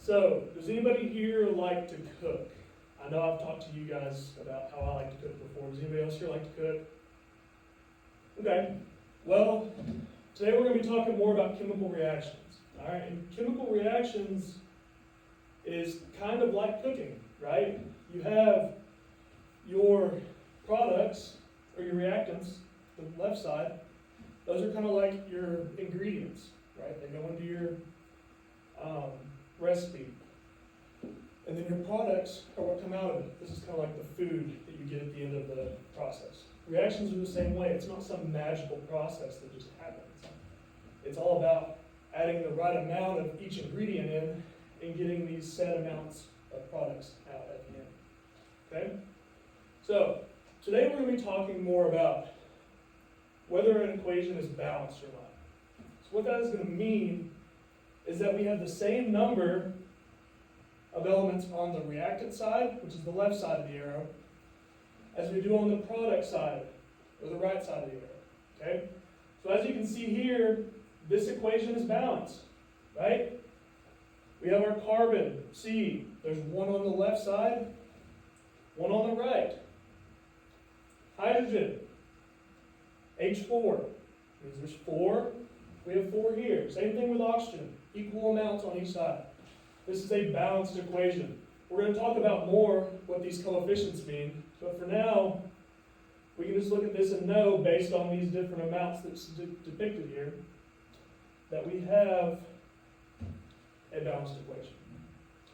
So, does anybody here like to cook? I know I've talked to you guys about how I like to cook before. Does anybody else here like to cook? Okay. Well, today we're going to be talking more about chemical reactions. All right, and chemical reactions is kind of like cooking, right? You have your products or your reactants, the left side. Those are kind of like your ingredients, right? They go into your recipe. And then your products are what come out of it. This is kind of like the food that you get at the end of the process. Reactions are the same way. It's not some magical process that just happens. It's all about adding the right amount of each ingredient in and getting these set amounts of products out at the end. Okay? So, today we're going to be talking more about whether an equation is balanced or not. So what that is going to mean is that we have the same number of elements on the reactant side, which is the left side of the arrow, as we do on the product side, or the right side of the arrow. Okay? So as you can see here, this equation is balanced, right? We have our carbon, C. There's one on the left side, one on the right. Hydrogen, H4. Means there's 4. We have 4 here. Same thing with oxygen. Equal amounts on each side. This is a balanced equation. We're going to talk about more what these coefficients mean, but for now, we can just look at this and know, based on these different amounts that's depicted here, that we have a balanced equation.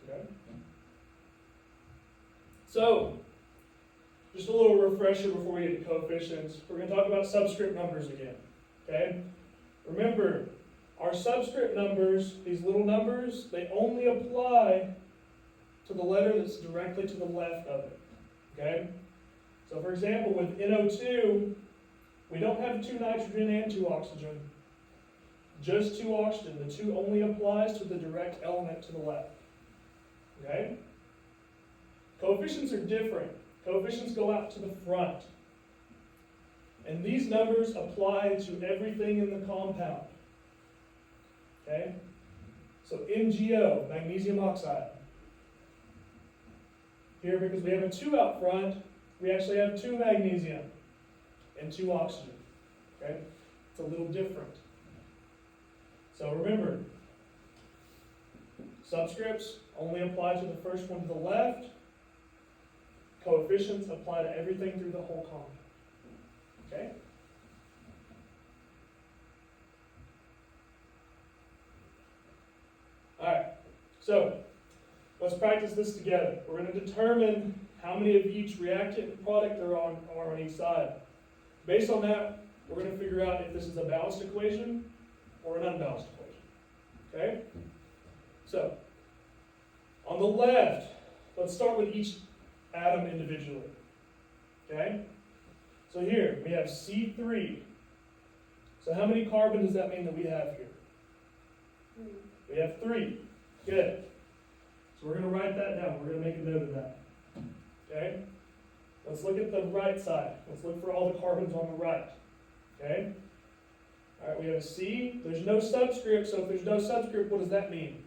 Okay? So, just a little refresher before we get to coefficients. We're going to talk about subscript numbers again. Okay? Remember, our subscript numbers, these little numbers, they only apply to the letter that's directly to the left of it. Okay? So for example, with NO2, we don't have 2 nitrogen and 2 oxygen. Just 2 oxygen. The 2 only applies to the direct element to the left. Okay? Coefficients are different. Coefficients go out to the front. And these numbers apply to everything in the compound. Okay? So MgO, magnesium oxide. Here, because we have a 2 out front, we actually have 2 magnesium and 2 oxygen. Okay? It's a little different. So remember, subscripts only apply to the first one to the left. Coefficients apply to everything through the whole compound. Okay? Alright, so let's practice this together. We're going to determine how many of each reactant and product are on each side. Based on that, we're going to figure out if this is a balanced equation or an unbalanced equation. Okay? So, on the left, let's start with each atom individually. Okay? So here, we have C3. So how many carbon does that mean that we have here? 3. We have 3. Good. So we're going to write that down. We're going to make a note of that. Okay? Let's look at the right side. Let's look for all the carbons on the right. Okay? All right, we have a C. There's no subscript, so if there's no subscript, what does that mean?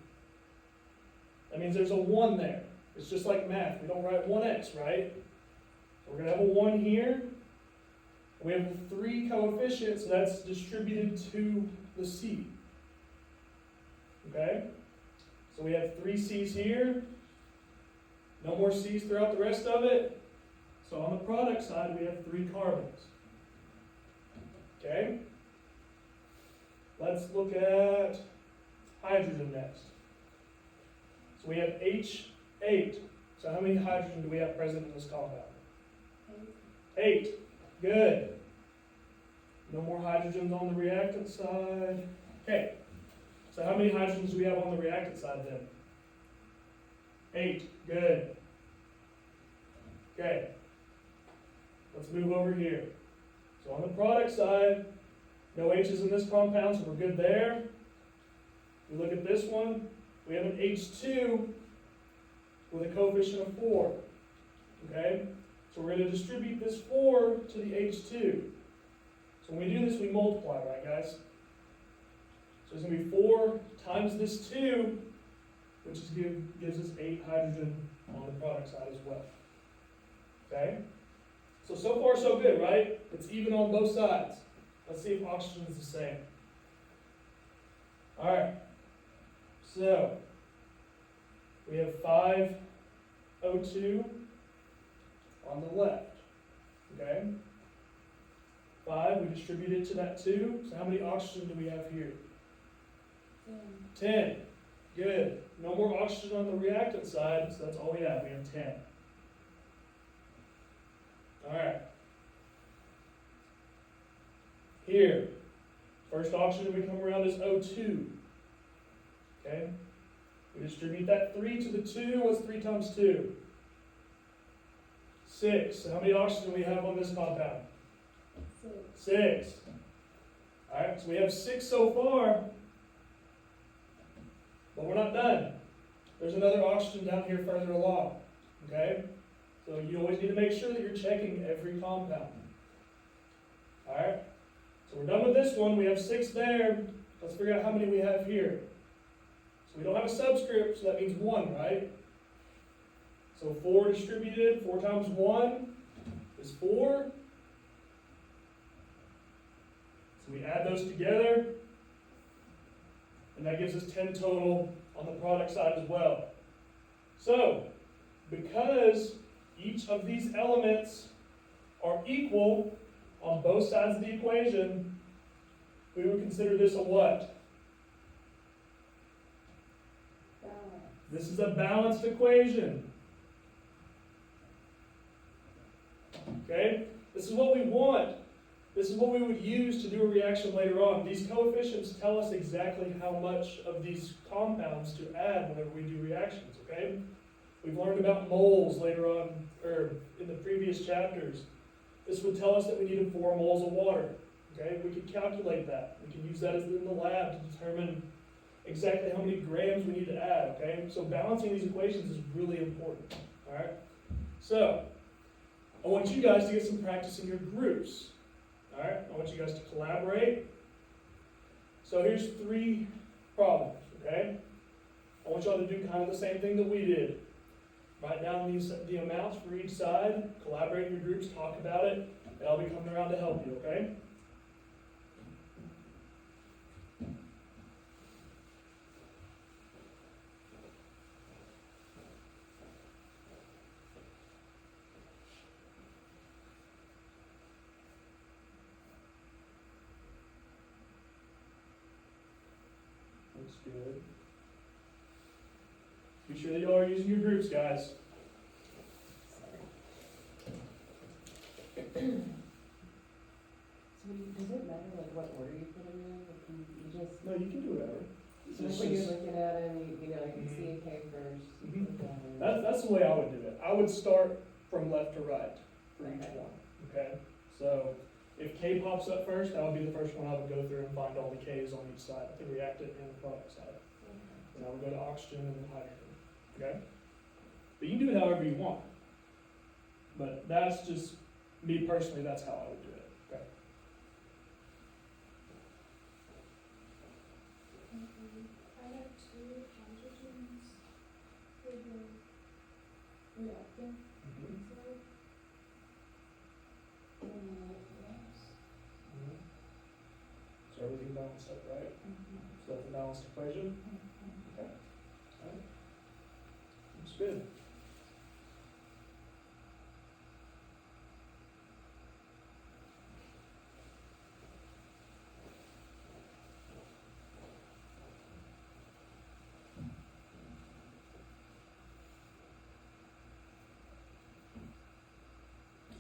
That means there's a 1 there. It's just like math. We don't write 1x, right? So we're going to have a 1 here. We have 3 coefficients, so that's distributed to the C. Okay? So we have 3 C's here. No more C's throughout the rest of it. So on the product side, we have 3 carbons. Okay? Let's look at hydrogen next. So we have H8. So how many hydrogen do we have present in this compound? 8. Good. No more hydrogens on the reactant side. Okay. So how many hydrogens do we have on the reactant side then? 8. Good. Okay. Let's move over here. So on the product side, no H's in this compound, so we're good there. We look at this one, we have an H2 with a coefficient of 4. Okay? So we're going to distribute this 4 to the H2. So when we do this, we multiply, right guys? So it's going to be 4 times this 2 which gives us 8 hydrogen on the product side as well. Okay? So far so good, right? It's even on both sides. Let's see if oxygen is the same. Alright, so we have 5O2 on the left. Okay? 5, we distribute it to that 2. So how many oxygen do we have here? 10. Good. No more oxygen on the reactant side, so that's all we have. We have 10. Alright. Here, first oxygen we come around is O2. Okay? We distribute that 3 to the 2. What's 3 times 2? 6. So how many oxygen do we have on this compound? 6. Alright, so we have 6 so far, but we're not done. There's another oxygen down here further along. Okay? So you always need to make sure that you're checking every compound. Alright? So we're done with this one. We have 6 there. Let's figure out how many we have here. So we don't have a subscript, so that means 1, right? So 4 distributed, 4 times 1 is 4. So we add those together, and that gives us 10 total on the product side as well. So, because each of these elements are equal on both sides of the equation, we would consider this a what? Balance. This is a balanced equation. Okay? This is what we want. This is what we would use to do a reaction later on. These coefficients tell us exactly how much of these compounds to add whenever we do reactions, okay? We've learned about moles later on, or in the previous chapters. This would tell us that we needed 4 moles of water, okay? We could calculate that. We can use that in the lab to determine exactly how many grams we need to add, okay? So balancing these equations is really important, all right? So, I want you guys to get some practice in your groups. Alright, I want you guys to collaborate. So here's 3 problems, okay? I want y'all to do kind of the same thing that we did. Write down the amounts for each side, collaborate in your groups, talk about it, and I'll be coming around to help you, okay? Looks good. Be sure that y'all are using your groups, guys. So does it matter like what order you put them in? Like you just, No, you can do whatever. so when you're looking at them, you know, like C and K first. Mhm. That's the way I would do it. I would start from left to right for each Okay. one. Okay? So if K pops up first, that would be the first one I would go through and find all the K's on each side, the reactant and the product side. And I would go to oxygen and then hydrogen. Okay? But you can do it however you want. But that's just me personally, that's how I would do it. Okay? I have 2 hydrogens for the reactant side. So everything balanced up, right? So that's a balanced equation. Okay. Alright. Looks good.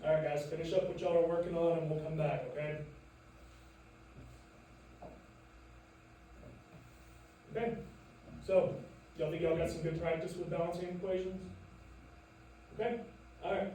Alright guys, finish up what y'all are working on and we'll come back, okay? Okay, so, y'all think y'all got some good practice with balancing equations? Okay, alright.